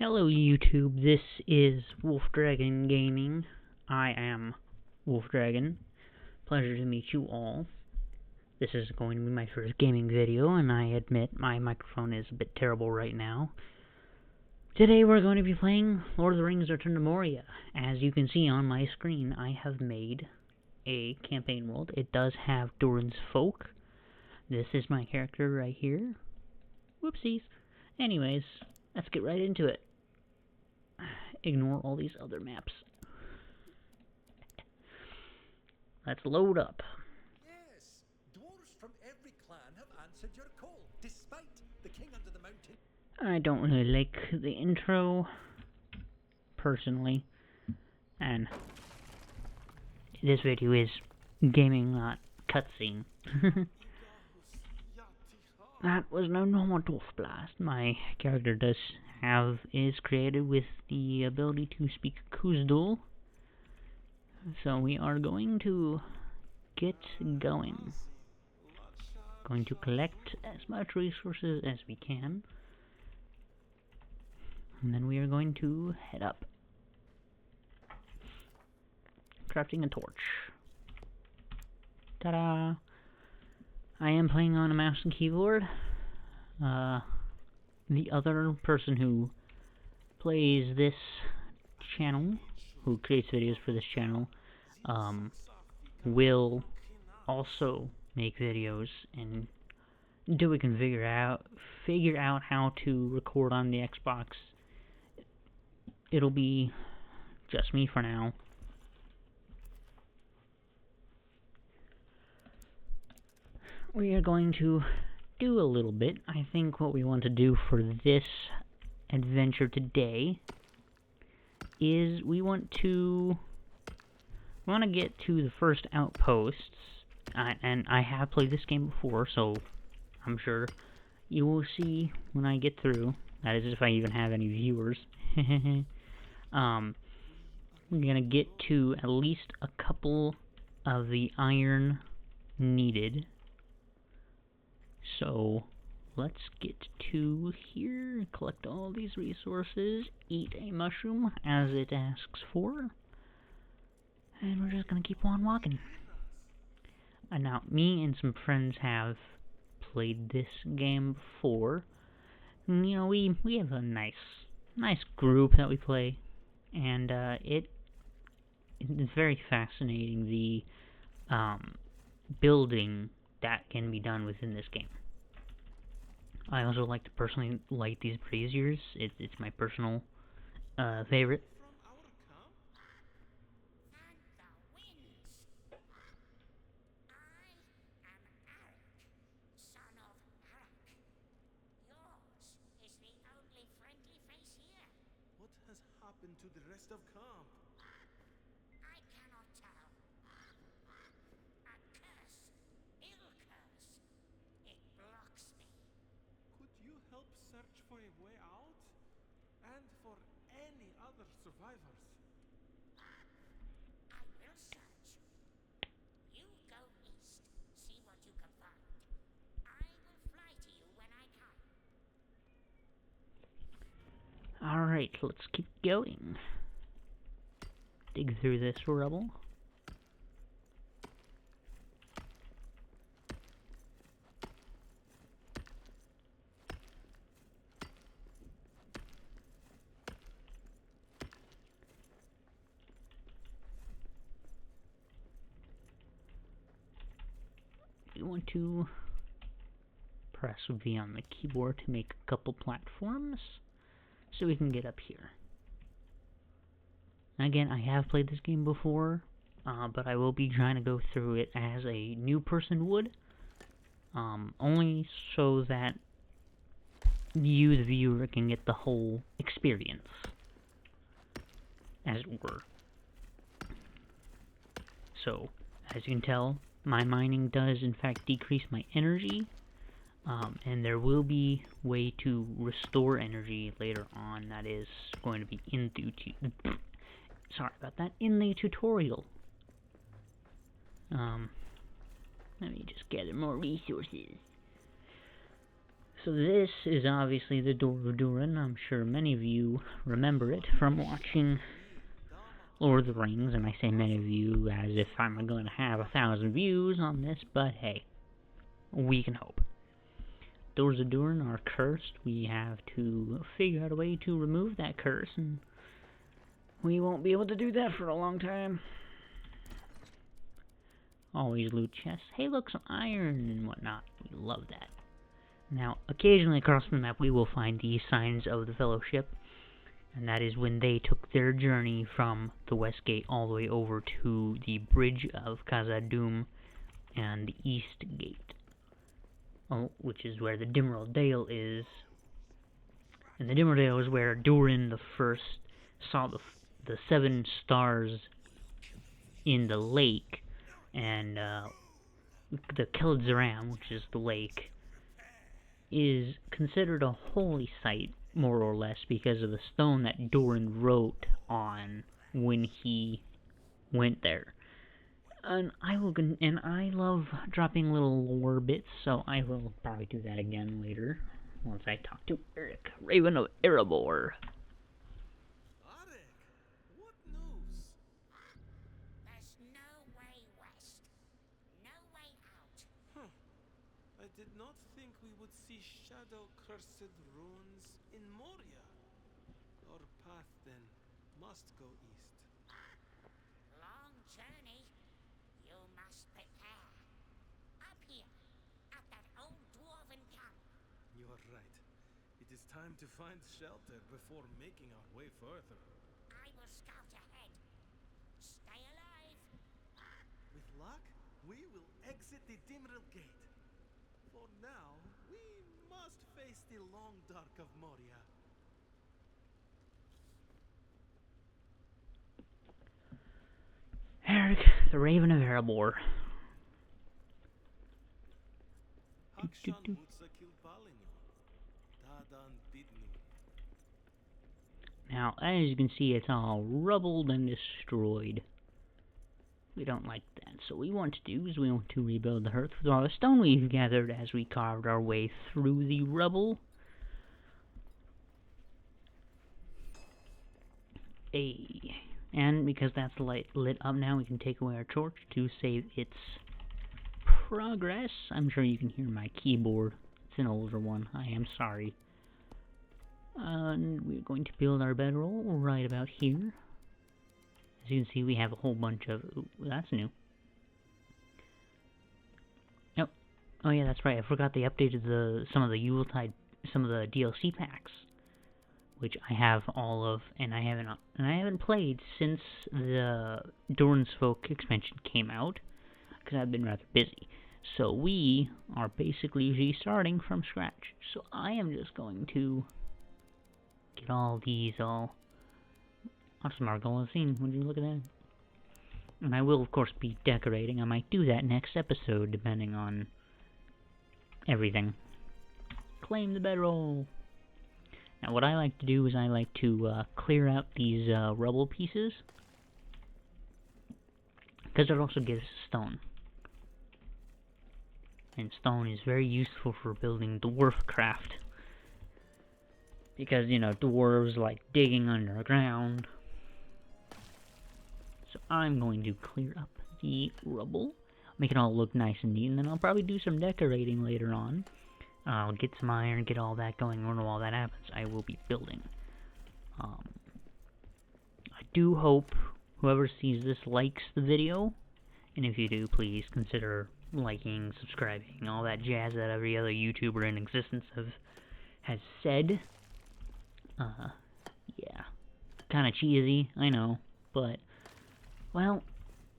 Hello YouTube, this is Wolf Dragon Gaming. I am Wolf Dragon. Pleasure to meet you all. This is going to be my first gaming video, and I admit my microphone is a bit terrible right now. Today we're going to be playing Lord of the Rings Return to Moria. As you can see on my screen, I have made a campaign world. It does have Durin's Folk. This is my character right here. Whoopsies. Anyways, let's get right into it. Ignore all these other maps. Let's load up. Yes, dwarves from every clan have answered your call, despite the king under the mountain. I don't really like the intro, personally, and this video is gaming, not cutscene. That was no normal dwarf blast. My character is created with the ability to speak Khuzdul. So we are going to get going. Going to collect as much resources as we can. And then we are going to head up. Crafting a torch. Ta-da! I am playing on a mouse and keyboard. The other person who plays this channel, who creates videos for this channel, will also make videos, and until we can figure out how to record on the Xbox, it'll be just me for now. We are going to do a little bit. I think what we want to do for this adventure today is we want to get to the first outposts, and I have played this game before, so I'm sure you will see when I get through. That is, if I even have any viewers. We're gonna get to at least a couple of the iron needed. So let's get to here, collect all these resources, eat a mushroom as it asks for, and we're just gonna keep on walking. And now, me and some friends have played this game before. And, you know, we have a nice group that we play, and it's very fascinating, the building that can be done within this game. I also like to personally light these braziers. It's my personal favorite. What has happened to the rest of camp? I cannot tell. A curse, ill curse. It blocks me. Could you help search for a way out? And for any other survivors? I will search. You go east, see what you can find. I will fly to you when I can. Alright, let's keep going. Dig through this rubble. You want to press V on the keyboard to make a couple platforms so we can get up here. Again, I have played this game before, but I will be trying to go through it as a new person would, only so that you, the viewer, can get the whole experience, as it were. So, as you can tell, my mining does in fact decrease my energy, and there will be a way to restore energy later on. That is going to be in the tutorial. Let me just gather more resources. So this is obviously the Door of Durin. I'm sure many of you remember it from watching Lord of the Rings, and I say many of you as if I'm going to have 1,000 views on this, but hey, we can hope. Doors of Durin are cursed. We have to figure out a way to remove that curse, and we won't be able to do that for a long time. Always loot chests. Hey, look, some iron and whatnot. We love that. Now, occasionally across the map we will find the signs of the Fellowship, and that is when they took their journey from the West Gate all the way over to the Bridge of Khazad-dûm and the East Gate, which is where the Dimral Dale is. And the Dimral Dale is where Durin the First saw the 7 stars in the lake, and the Kelidzaram, which is the lake, is considered a holy site, more or less, because of the stone that Durin wrote on when he went there. And I love dropping little lore bits, so I will probably do that again later, once I talk to Eric, Raven of Erebor. Arek, what news? There's no way west. No way out. I did not think we would see shadow-cursed ruins in Moria. Our path, then, must go east. Long journey. You must prepare. Up here, at that old dwarven camp. You are right. It is time to find shelter before making our way further. I will scout ahead. Stay alive. With luck, we will exit the Dimral Gate. For now, we must face the long dark of Moria. Eric, the Raven of Erebor. Hakshan Mutsakil Palinyon. Dadan Bidnu. Now, as you can see, it's all rubbled and destroyed. We don't like that, so what we want to do is we want to rebuild the hearth with all the stone we've gathered as we carved our way through the rubble. And because that's lit up now, we can take away our torch to save its progress. I'm sure you can hear my keyboard. It's an older one. I am sorry. And we're going to build our bedroll right about here. As you can see, we have a whole bunch of... Ooh, that's new. Oh yeah, that's right. I forgot they updated some of the Yuletide, some of the DLC packs, which I have all of, and I haven't played since the Durin's Folk expansion came out, because I've been rather busy. So we are basically restarting from scratch. So I am just going to get all these all... That's Margolazine, would you look at that? And I will, of course, be decorating. I might do that next episode, depending on everything. Claim the bedroll! Now, what I like to do is I like to clear out these rubble pieces, because it also gives stone. And stone is very useful for building dwarf craft. Because, you know, dwarves like digging underground. So I'm going to clear up the rubble, make it all look nice and neat, and then I'll probably do some decorating later on. I'll get some iron, get all that going. When all that happens, I will be building. I do hope whoever sees this likes the video, and if you do, please consider liking, subscribing, all that jazz that every other YouTuber in existence has said. Yeah, kind of cheesy, I know, but, well,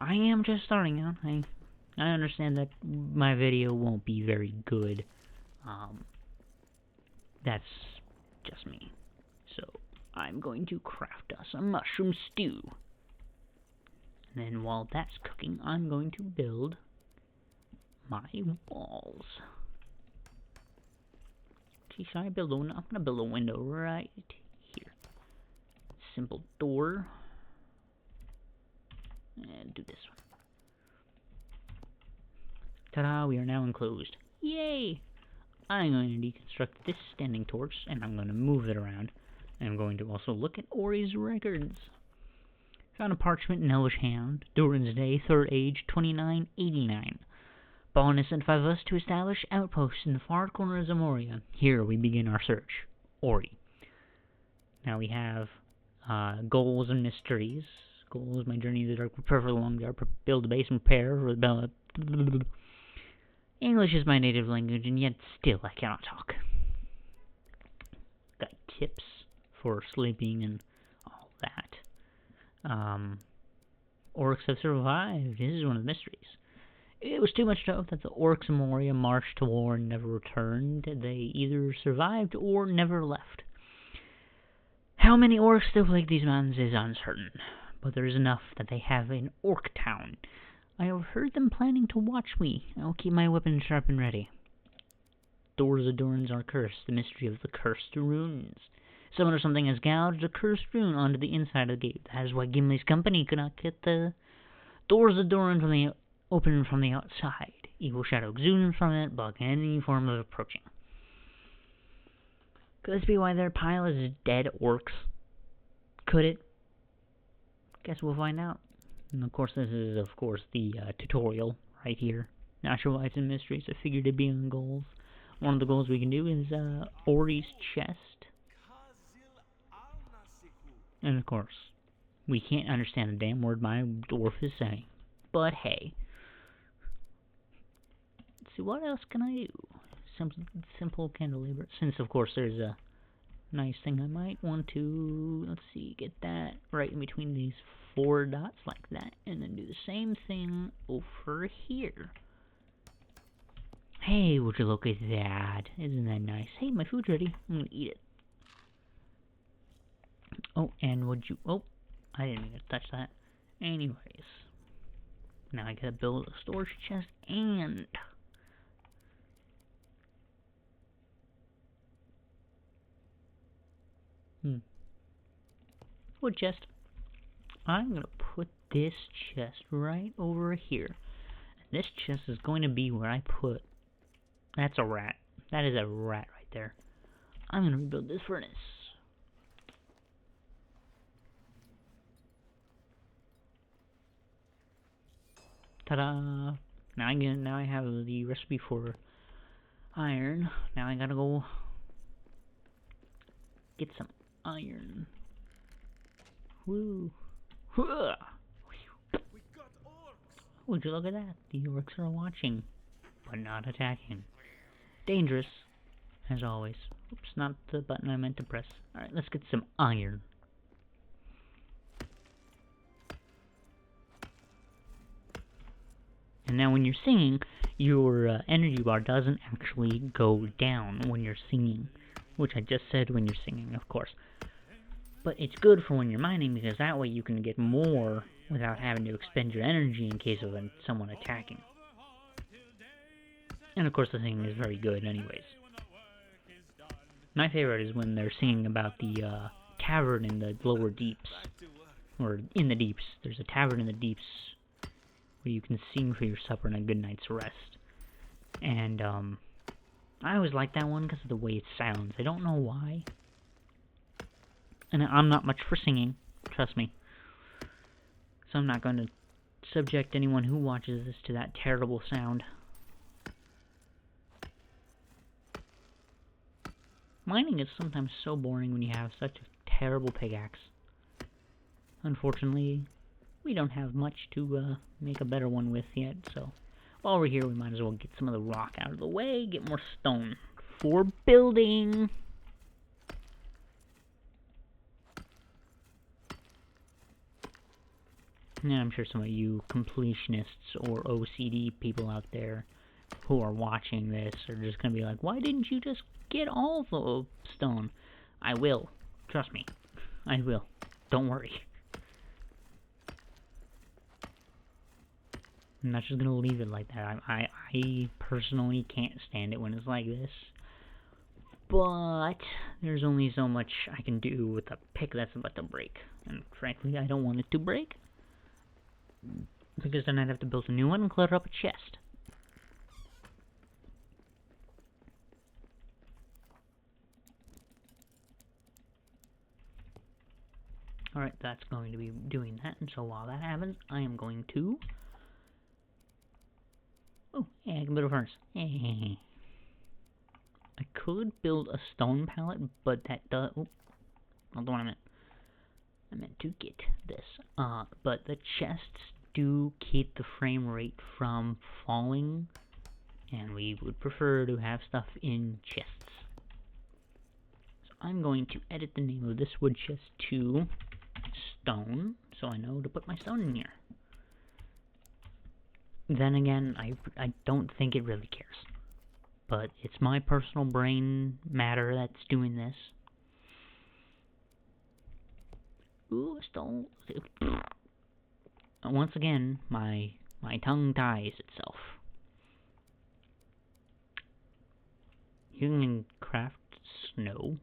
I am just starting out. I understand that my video won't be very good. That's just me. So, I'm going to craft us a mushroom stew. And then while that's cooking, I'm going to build my walls. Okay, should I build I'm gonna build a window right here. Simple door. And do this one. Ta-da, we are now enclosed. Yay! I'm going to deconstruct this standing torch, and I'm going to move it around. And I'm going to also look at Ori's records. Found a parchment in Elvish Hand. Durin's Day, 3rd Age, 2989. Balna sent 5 of us to establish outposts in the far corners of Moria. Here we begin our search. Ori. Now we have goals and mysteries. Goals, my journey to the dark, prepare for the long yard, build a base and prepare for the bell. English is my native language, and yet still I cannot talk. Got tips for sleeping and all that. Orcs have survived. This is one of the mysteries. It was too much to hope that the orcs of Moria marched to war and never returned. They either survived or never left. How many orcs still plague these mountains is uncertain, but there is enough that they have an orc town. I overheard them planning to watch me. I will keep my weapon sharp and ready. Doors of Durans are cursed, the mystery of the cursed runes. Someone or something has gouged a cursed rune onto the inside of the gate. That is why Gimli's company could not get the doors of Duran open from the outside. Evil shadow exudes from it, blocking any form of approaching. Could this be why their pile is dead orcs? Could it? Guess we'll find out. And of course, this is, the tutorial right here. Not sure why it's in mysteries. I figured it'd be on goals. One of the goals we can do is Ori's chest. And of course, we can't understand a damn word my dwarf is saying. But hey. Let's see, what else can I do? Some simple candelabra. Since, of course, there's a nice thing I might want to, let's see, get that right in between these 4 dots like that. And then do the same thing over here. Hey, would you look at that? Isn't that nice? Hey, my food's ready. I'm gonna eat it. Oh, and would you... Oh, I didn't even touch that. Anyways. Now I gotta build a storage chest and... Wood chest. I'm gonna put this chest right over here. And this chest is going to be where I put... That's a rat. That is a rat right there. I'm gonna rebuild this furnace. Ta-da! Now I have the recipe for iron. Now I gotta go get some iron. Woo! We got orcs. Would you look at that? The orcs are watching, but not attacking. Dangerous, as always. Oops, not the button I meant to press. Alright, let's get some iron. And now when you're singing, your energy bar doesn't actually go down when you're singing. Which I just said when you're singing, of course. But it's good for when you're mining, because that way you can get more without having to expend your energy in case of someone attacking. And of course the singing is very good anyways. My favorite is when they're singing about the tavern in the lower deeps. Or in the deeps. There's a tavern in the deeps where you can sing for your supper and a good night's rest. And I always like that one because of the way it sounds. I don't know why. And I'm not much for singing, trust me. So I'm not going to subject anyone who watches this to that terrible sound. Mining is sometimes so boring when you have such a terrible pickaxe. Unfortunately, we don't have much to make a better one with yet, so while we're here we might as well get some of the rock out of the way, get more stone for building. Yeah, I'm sure some of you completionists or OCD people out there who are watching this are just gonna be like, why didn't you just get all the stone? I will. Trust me. I will. Don't worry. I'm not just gonna leave it like that. I personally can't stand it when it's like this. But there's only so much I can do with a pick that's about to break. And frankly, I don't want it to break. Because then I'd have to build a new one and clutter up a chest. Alright, that's going to be doing that, and so while that happens, I am going to... Oh, yeah, I can build a furnace. I could build a stone pallet, but that does... Oh, not the one I meant. I meant to get this. But the chests do keep the frame rate from falling, and we would prefer to have stuff in chests. So I'm going to edit the name of this wood chest to stone, so I know to put my stone in here. Then again, I don't think it really cares. But it's my personal brain matter that's doing this. Ooh, stone. Once again, my tongue ties itself. You can craft snow.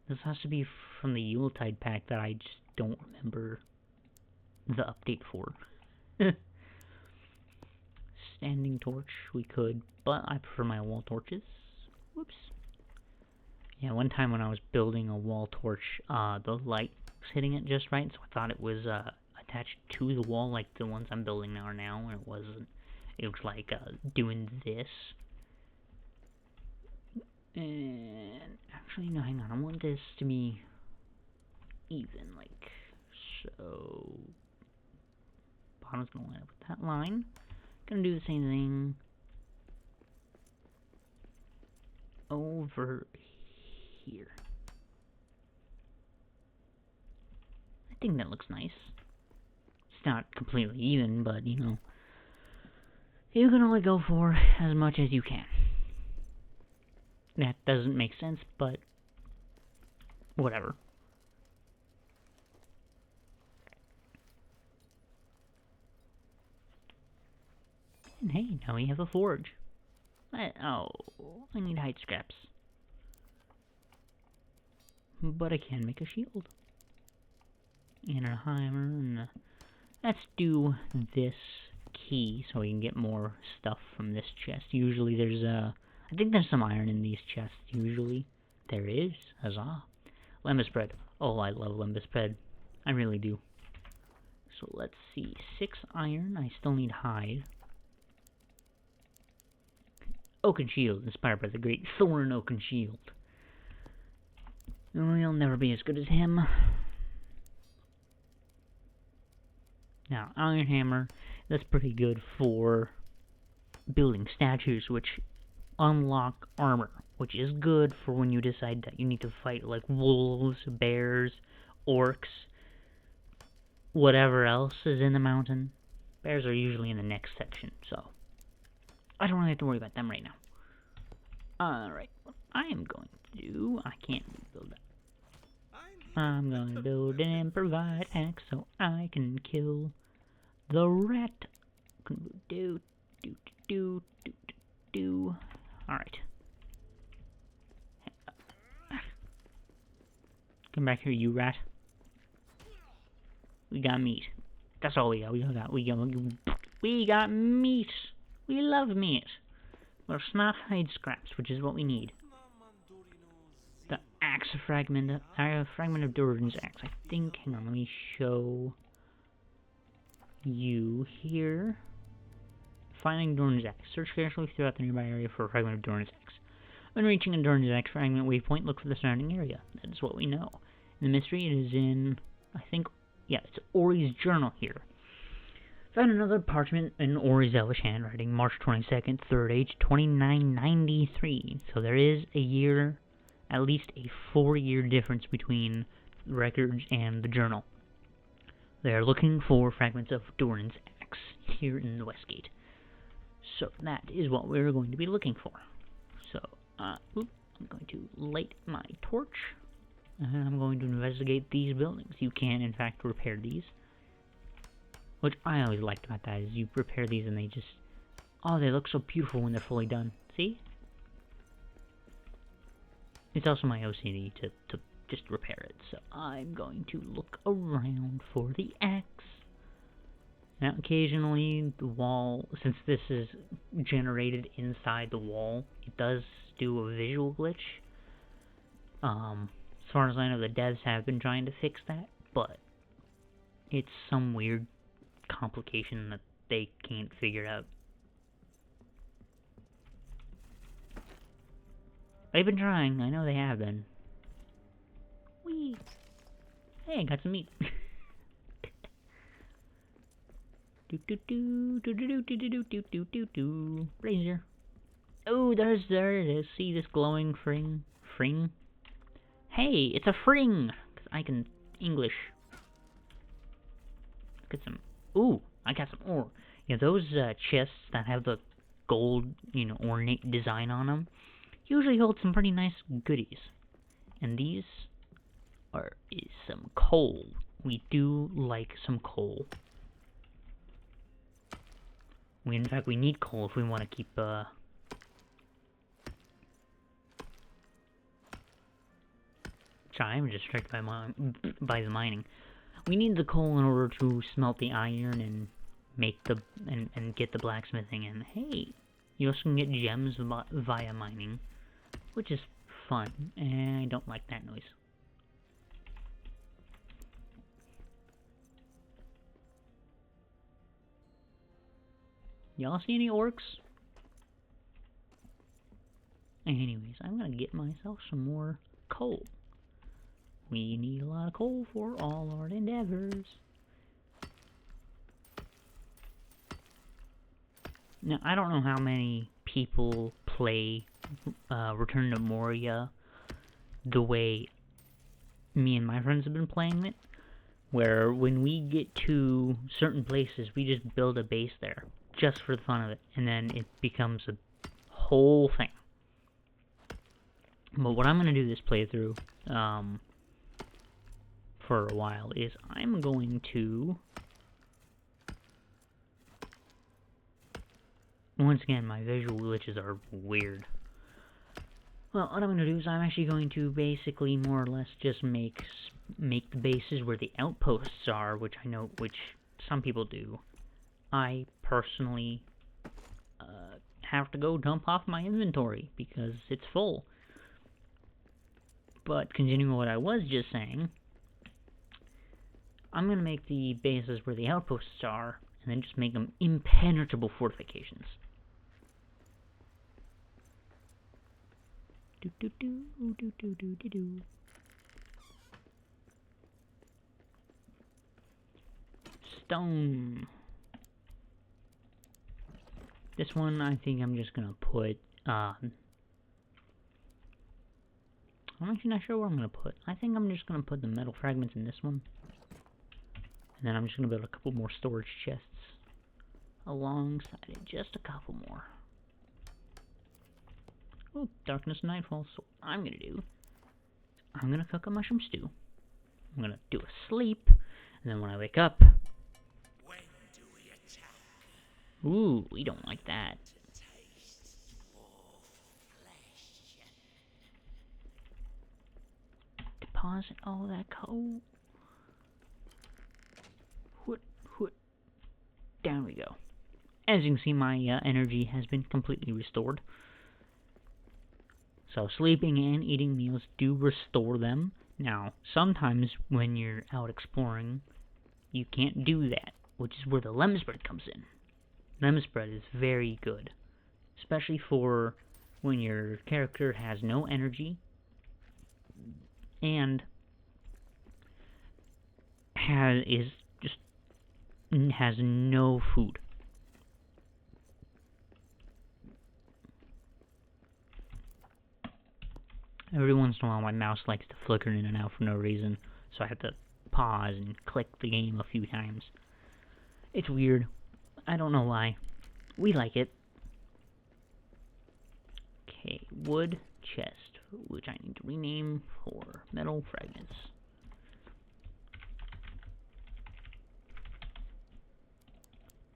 This has to be from the Yuletide pack that I just don't remember the update for. Standing torch, we could, but I prefer my wall torches. Whoops. Yeah, one time when I was building a wall torch, the light was hitting it just right, so I thought it was attached to the wall like the ones I'm building now, and it wasn't. It was like doing this. And actually, no, hang on. I want this to be even, like so. Bottom's gonna line up with that line. Gonna do the same thing over here. I think that looks nice. It's not completely even, but you know, you can only go for as much as you can. That doesn't make sense, but whatever. And hey, now we have a forge. Oh, I need hide scraps. But I can make a shield. And a hammer, and let's do this key so we can get more stuff from this chest. Usually there's I think there's some iron in these chests, usually. There is. Huzzah. Lembas bread. Oh, I love lembas bread. I really do. So let's see. 6 iron. I still need hide. Oaken shield, inspired by the great Thorin Oaken shield. We'll never be as good as him. Now, iron hammer. That's pretty good for building statues, which unlock armor, which is good for when you decide that you need to fight like wolves, bears, orcs, whatever else is in the mountain. Bears are usually in the next section, so I don't really have to worry about them right now. Alright, what I am going to do, I can't build that. I'm going to build an improvised axe so I can kill the rat. Alright. Come back here, you rat. We got meat. That's all we got. We got meat. We love meat. Well, not hide scraps, which is what we need. The axe fragment of Durin's axe. I think. Hang on, let me show you here. Finding Durin's axe. Search carefully throughout the nearby area for a fragment of Durin's axe. When reaching a Durin's axe fragment waypoint, look for the surrounding area. That is what we know. And the mystery, it is in, I think, yeah, it's Ori's journal here. Found another parchment in Ori's elvish handwriting, March 22nd, 3rd age, 2993. So there is a year, at least a 4-year difference between the records and the journal. They are looking for fragments of Durin's axe here in the Westgate. So that is what we're going to be looking for. So, I'm going to light my torch, and I'm going to investigate these buildings. You can, in fact, repair these. Which I always liked about that, is you repair these and they just... Oh, they look so beautiful when they're fully done. See? It's also my OCD to just repair it. So I'm going to look around for the axe. Now, occasionally, the wall, since this is generated inside the wall, it does do a visual glitch. far as I know, the devs have been trying to fix that, but it's some weird complication that they can't figure out. They've been trying, I know they have been. Whee! Hey, I got some meat. Razor. Oh, there it is. See this glowing fring? Fring? Hey, it's a fring! 'Cause I can English. Get some. Ooh, I got some ore. Yeah, those chests that have the gold, ornate design on them usually hold some pretty nice goodies. And these is some coal. We do like some coal. In fact, we need coal if we want to keep, Sorry, I'm distracted by the mining. We need the coal in order to smelt the iron and make and get the blacksmithing. And hey, you also can get gems via mining, which is fun. And I don't like that noise. Y'all see any orcs? Anyways, I'm gonna get myself some more coal. We need a lot of coal for all our endeavors. Now, I don't know how many people play Return to Moria the way me and my friends have been playing it, where when we get to certain places, we just build a base there, just for the fun of it, and then it becomes a whole thing. But what I'm going to do this playthrough, for a while, is I'm going to... Once again, my visual glitches are weird. Well, what I'm going to do is I'm actually going to basically more or less just make the bases where the outposts are, which some people do. I personally have to go dump off my inventory because it's full. But continuing what I was just saying, I'm going to make the bases where the outposts are, and then just make them impenetrable fortifications. Stone. This one, I think I'm just going to put, I'm actually not sure what I'm going to put. I think I'm just going to put the metal fragments in this one. And then I'm just going to build a couple more storage chests alongside it. Just a couple more. Oh, darkness and nightfall. So what I'm going to do, I'm going to cook a mushroom stew. I'm going to do a sleep. And then when I wake up... When do we attack? Ooh, we don't like that. Taste your flesh. Deposit all that coal. Down we go. As you can see, my energy has been completely restored. So sleeping and eating meals do restore them. Now, sometimes when you're out exploring, you can't do that, which is where the lemon spread comes in. Lemon spread is very good, especially for when your character has no energy and has no food. Every once in a while my mouse likes to flicker in and out for no reason, so I have to pause and click the game a few times. It's weird. I don't know why. We like it. Okay, wood chest, which I need to rename for metal fragments.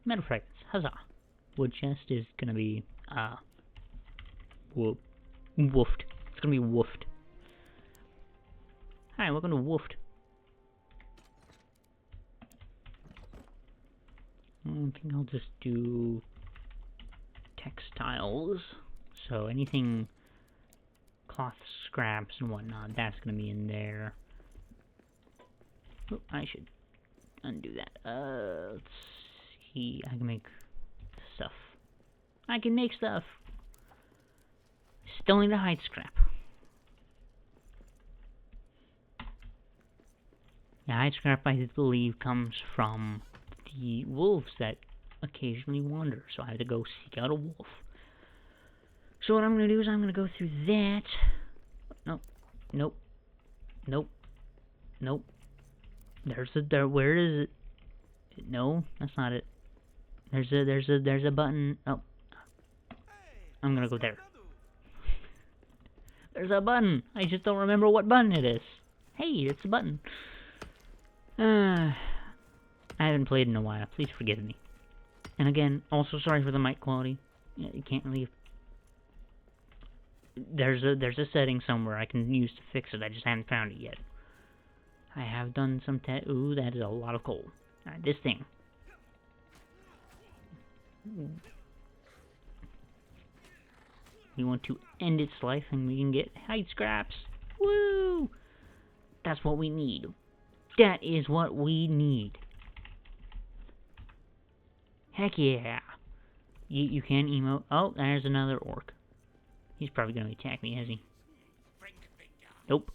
Metal fragments, huzzah! Wood chest is gonna be, woofed. It's gonna be woofed. Hi, welcome to woofed. I think I'll just do textiles. So anything cloth scraps and whatnot. That's gonna be in there. Oh, I should undo that. Let's see. I can make stuff. I can make stuff. Still need a hide scrap. The hide scrap, I believe, comes from the wolves that occasionally wander. So I have to go seek out a wolf. So what I'm going to do is I'm going to go through that. Nope. Nope. Nope. Nope. Where is it? No, that's not it. There's a button. Oh. I'm going to go there. There's a button. I just don't remember what button it is. Hey, it's a button. I haven't played in a while. Please forgive me. And again, also sorry for the mic quality. You can't leave. There's a setting somewhere I can use to fix it. I just haven't found it yet. I have done some ooh, that is a lot of coal. Alright, this thing. We want to end its life and we can get hide scraps. Woo! That's what we need. That is what we need. Heck yeah. You can emote. Oh, there's another orc. He's probably going to attack me, is he? Nope.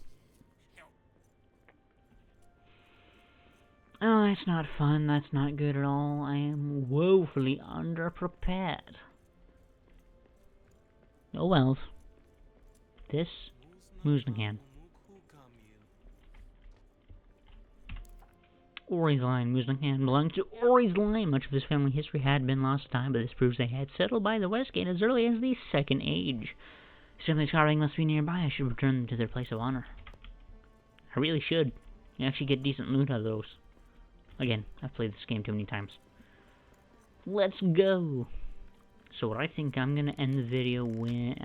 Oh, that's not fun. That's not good at all. I am woefully underprepared. Oh wells. This Muslingham. Ori's line. Muslingham belonged to Ori's line. Much of his family history had been lost to time, but this proves they had settled by the West Gate as early as the Second Age. Simply carving must be nearby. I should return them to their place of honor. I really should. You actually get decent loot out of those. Again, I've played this game too many times. Let's go! So what I think I'm going to end the video when,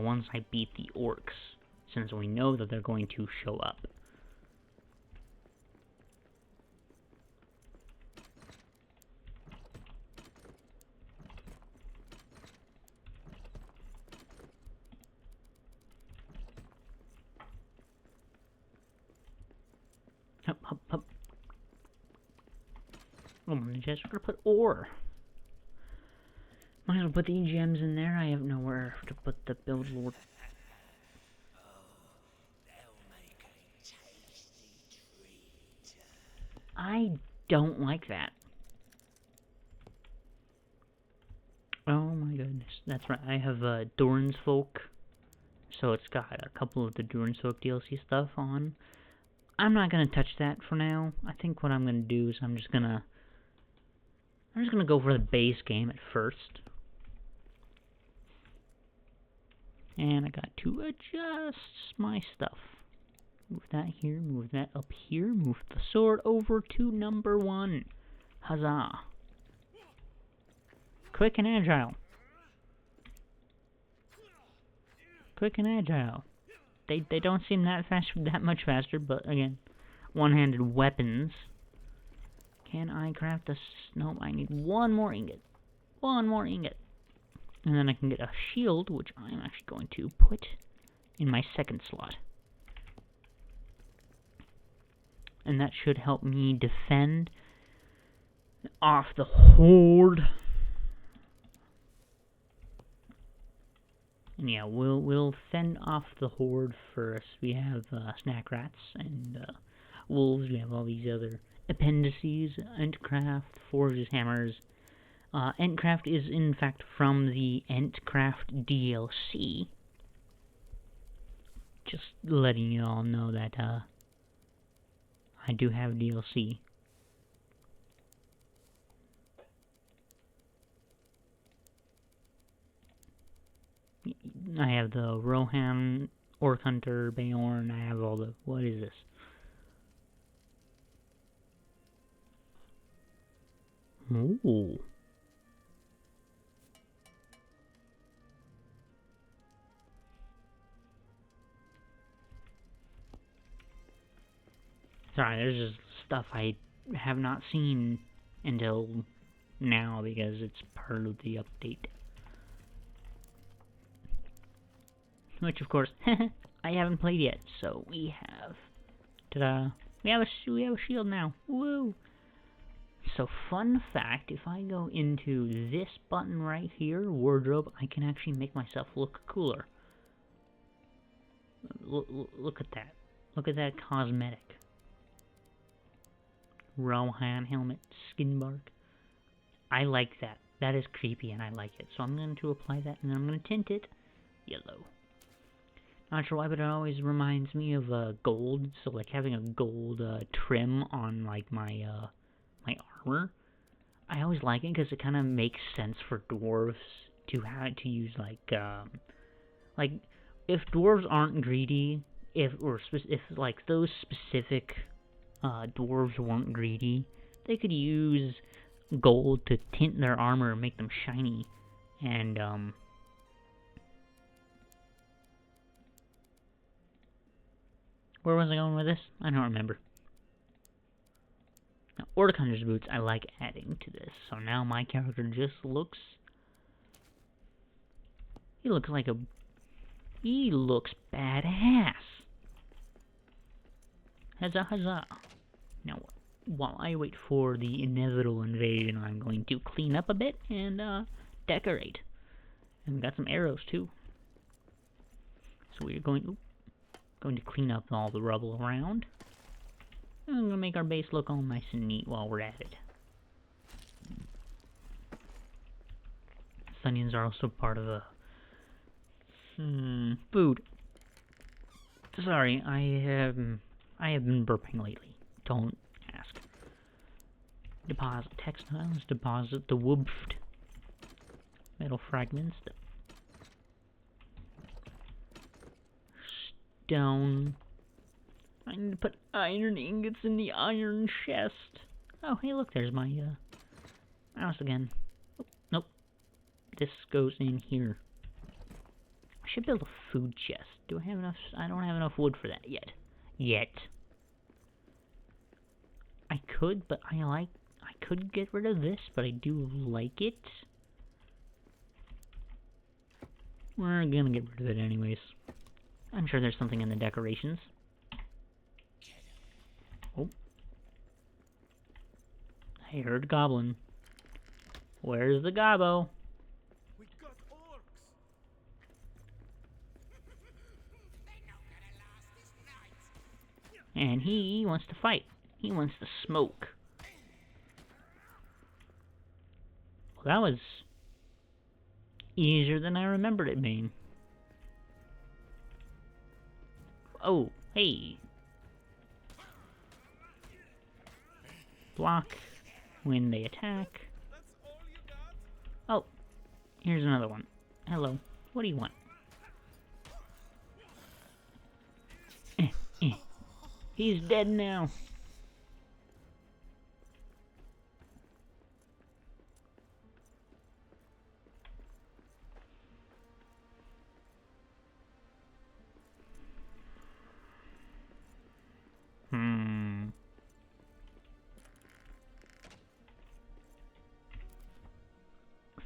once I beat the orcs, since we know that they're going to show up. Hup, hup, hup. Oh, I'm just going to put ore. Might as well put the gems in there. I have nowhere to put the build lord. I don't like that. Oh my goodness. That's right. I have Doran's Folk. So it's got a couple of the Doran's Folk DLC stuff on. I'm not gonna touch that for now. I think what I'm gonna do is I'm just gonna go for the base game at first. And I got to adjust my stuff. Move that here, move that up here, move the sword over to number 1. Huzzah. Quick and agile. Quick and agile. They don't seem that much faster, but again, one-handed weapons. Can I craft a... No, I need one more ingot. One more ingot. And then I can get a shield, which I'm actually going to put in my second slot. And that should help me defend off the horde. And yeah, we'll fend off the horde first. We have snack rats and wolves. We have all these other appendices. Entcraft, forges, hammers. Entcraft is in fact from the Entcraft DLC. Just letting you all know that I do have DLC. I have the Rohan, Orc Hunter, Bayorn, I have all the... What is this? Ooh. Sorry, there's just stuff I have not seen until now because it's part of the update. Which, of course, I haven't played yet, so we have... Ta-da! We have a shield now. Woo! So, fun fact, if I go into this button right here, wardrobe, I can actually make myself look cooler. Look at that. Look at that cosmetic. Rohan helmet, skin bark. I like that. That is creepy and I like it. So I'm going to apply that and then I'm going to tint it yellow. Not sure why, but it always reminds me of gold. So like having a gold trim on like my my armor. I always like it because it kind of makes sense for dwarves to have to use like if dwarves aren't greedy, if like those specific dwarves weren't greedy, they could use gold to tint their armor and make them shiny. And where was I going with this? I don't remember. Now, Ortikunder's boots I like adding to this, so now my character just looks... He looks badass. Huzzah, huzzah. Now, while I wait for the inevitable invasion, I'm going to clean up a bit and decorate. And we got some arrows too. So we're going to clean up all the rubble around. And I'm going to make our base look all nice and neat while we're at it. Onions are also part of the food. Sorry, I have been burping lately. Don't ask. Deposit textiles. Deposit the woofed metal fragments. Stone. I need to put iron ingots in the iron chest. Oh, hey, look, there's my mouse again. Oh, nope. This goes in here. I should build a food chest. Do I have enough? I don't have enough wood for that yet. I could, but I could get rid of this, but I do like it. We're gonna get rid of it anyways. I'm sure there's something in the decorations. Oh. I heard goblin. Where's the gobbo? We got orcs. And he wants to fight. He wants to smoke. Well, that was easier than I remembered it being. Oh, hey. Block when they attack. That's all you got? Oh, here's another one. Hello. What do you want? He's dead now.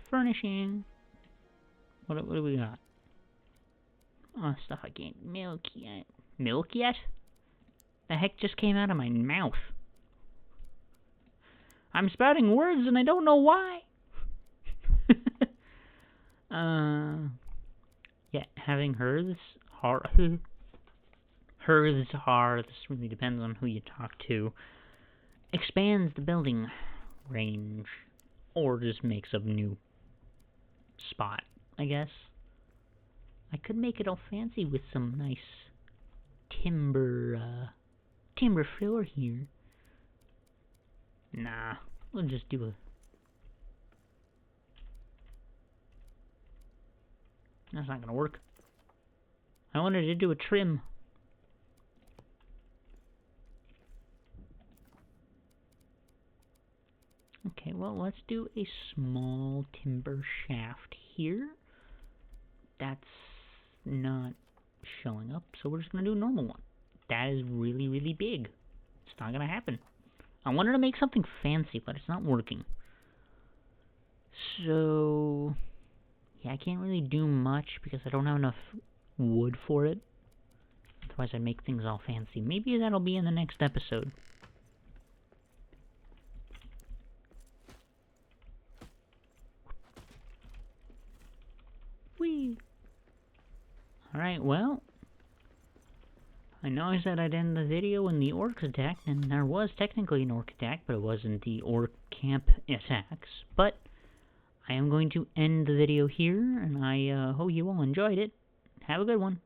Furnishing. What do we got? Oh, stuff I can't milk yet. Milk yet? The heck just came out of my mouth? I'm spouting words and I don't know why. Yeah, having hearths are, this really depends on who you talk to, expands the building range, or just makes a new spot, I guess. I could make it all fancy with some nice timber floor here. Nah, we'll just do a... That's not gonna work. I wanted to do a trim. Okay, well, let's do a small timber shaft here. That's not showing up, so we're just gonna do a normal one. That is really, really big. It's not gonna happen. I wanted to make something fancy, but it's not working. So... yeah, I can't really do much because I don't have enough wood for it. Otherwise I'd make things all fancy. Maybe that'll be in the next episode. Whee! Alright, well, I know I said I'd end the video when the orcs attacked, and there was technically an orc attack, but it wasn't the orc camp attacks. But I am going to end the video here, and I hope you all enjoyed it. Have a good one.